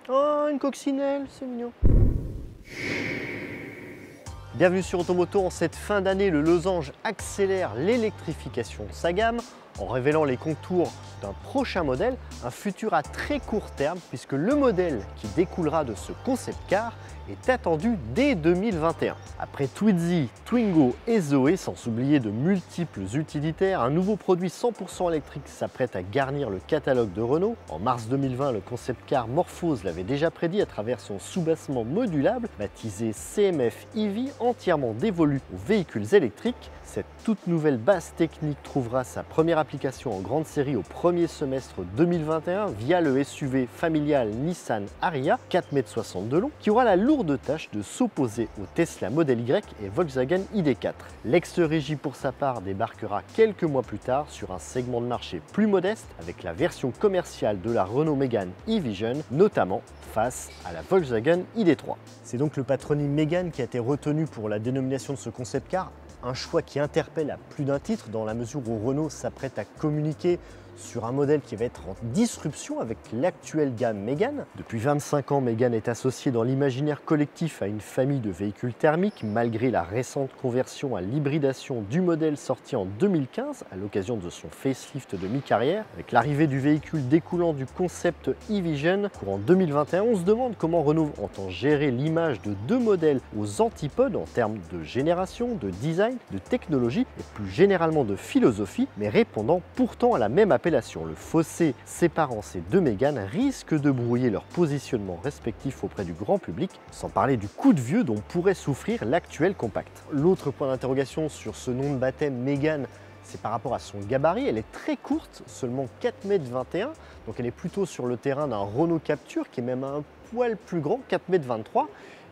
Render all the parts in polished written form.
Oh, une coccinelle, c'est mignon. Bienvenue sur Automoto. En cette fin d'année, le Losange accélère l'électrification de sa gamme en révélant les contours d'un prochain modèle, un futur à très court terme puisque le modèle qui découlera de ce concept car est attendu dès 2021. Après Twizy, Twingo et Zoé, sans oublier de multiples utilitaires, un nouveau produit 100% électrique s'apprête à garnir le catalogue de Renault. En mars 2020, le concept car Morphose l'avait déjà prédit à travers son soubassement modulable, baptisé CMF EV, entièrement dévolu aux véhicules électriques. Cette toute nouvelle base technique trouvera sa première application en grande série au premier semestre 2021 via le SUV familial Nissan Ariya, 4,60 m de long, qui aura la lourde tâche de s'opposer au Tesla Model Y et Volkswagen ID.4. L'ex-régie pour sa part débarquera quelques mois plus tard sur un segment de marché plus modeste avec la version commerciale de la Renault Mégane e-Vision, notamment face à la Volkswagen ID.3. C'est donc le patronyme Mégane qui a été retenu pour la dénomination de ce concept car, un choix qui interpelle à plus d'un titre dans la mesure où Renault s'apprête à communiquer sur un modèle qui va être en disruption avec l'actuelle gamme Mégane. Depuis 25 ans, Mégane est associée dans l'imaginaire collectif à une famille de véhicules thermiques, malgré la récente conversion à l'hybridation du modèle sorti en 2015 à l'occasion de son facelift de mi-carrière. Avec l'arrivée du véhicule découlant du concept e-Vision courant 2021, on se demande comment Renault entend gérer l'image de deux modèles aux antipodes en termes de génération, de design, de technologie et plus généralement de philosophie, mais répondant pourtant à la même appellation. Le fossé séparant ces deux Mégane risque de brouiller leur positionnement respectif auprès du grand public, sans parler du coup de vieux dont pourrait souffrir l'actuel compact. L'autre point d'interrogation sur ce nom de baptême Mégane, c'est par rapport à son gabarit. Elle est très courte, seulement 4,21 m, donc elle est plutôt sur le terrain d'un Renault Captur qui est même un poil plus grand, 4,23 m.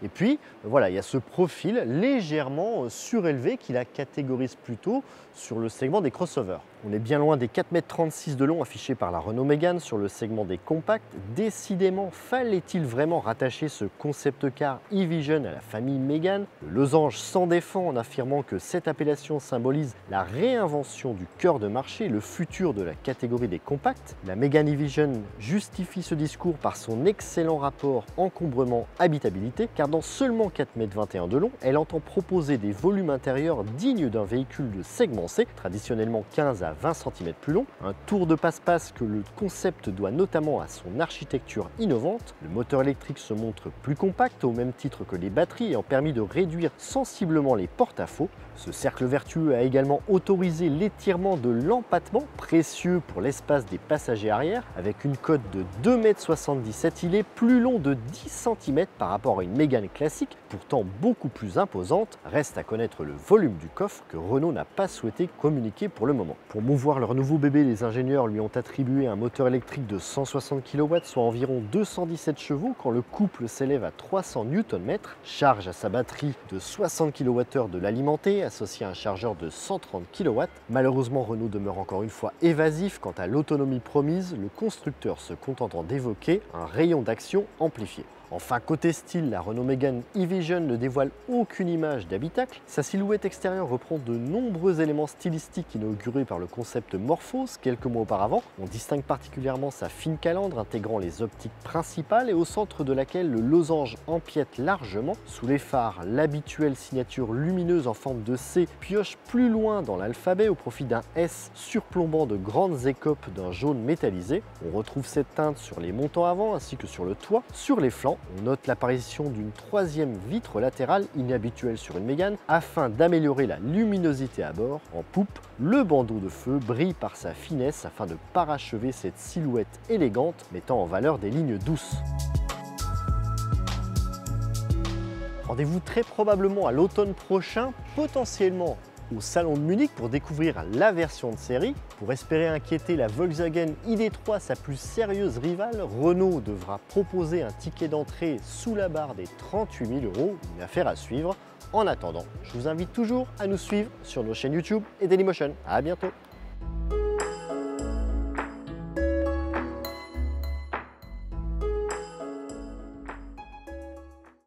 Et puis voilà, il y a ce profil légèrement surélevé qui la catégorise plutôt sur le segment des crossovers. On est bien loin des 4,36 m de long affichés par la Renault Mégane sur le segment des compacts. Décidément, fallait-il vraiment rattacher ce concept car e-Vision à la famille Mégane? Le Losange s'en défend en affirmant que cette appellation symbolise la réinvention du cœur de marché, le futur de la catégorie des compacts. La Mégane e-Vision justifie ce discours par son excellent rapport encombrement-habitabilité, car dans seulement 4,21 m de long, elle entend proposer des volumes intérieurs dignes d'un véhicule de segment C, traditionnellement 15 à 20 cm plus long, un tour de passe-passe que le concept doit notamment à son architecture innovante. Le moteur électrique se montre plus compact au même titre que les batteries ayant permis de réduire sensiblement les porte-à-faux. Ce cercle vertueux a également autorisé l'étirement de l'empattement, précieux pour l'espace des passagers arrière. Avec une cote de 2,77 m, il est plus long de 10 cm par rapport à une Mégane classique, pourtant beaucoup plus imposante. Reste à connaître le volume du coffre que Renault n'a pas souhaité communiquer pour le moment. Pour mouvoir leur nouveau bébé, les ingénieurs lui ont attribué un moteur électrique de 160 kW, soit environ 217 chevaux, quand le couple s'élève à 300 Nm. Charge à sa batterie de 60 kWh de l'alimenter, associé à un chargeur de 130 kW. Malheureusement, Renault demeure encore une fois évasif quant à l'autonomie promise, le constructeur se contentant d'évoquer un rayon d'action amplifié. Enfin, côté style, la Renault Mégane e-Vision ne dévoile aucune image d'habitacle. Sa silhouette extérieure reprend de nombreux éléments stylistiques inaugurés par le concept Morphose quelques mois auparavant. On distingue particulièrement sa fine calandre intégrant les optiques principales et au centre de laquelle le losange empiète largement. Sous les phares, l'habituelle signature lumineuse en forme de C pioche plus loin dans l'alphabet au profit d'un S surplombant de grandes écopes d'un jaune métallisé. On retrouve cette teinte sur les montants avant ainsi que sur le toit. Sur les flancs, on note l'apparition d'une troisième vitre latérale inhabituelle sur une Mégane afin d'améliorer la luminosité à bord. En poupe, le bandeau de feu brille par sa finesse afin de parachever cette silhouette élégante mettant en valeur des lignes douces. Rendez-vous très probablement à l'automne prochain, potentiellement au Salon de Munich pour découvrir la version de série. Pour espérer inquiéter la Volkswagen ID.3, sa plus sérieuse rivale, Renault devra proposer un ticket d'entrée sous la barre des 38 000 €, une affaire à suivre. En attendant, je vous invite toujours à nous suivre sur nos chaînes YouTube et Dailymotion. À bientôt.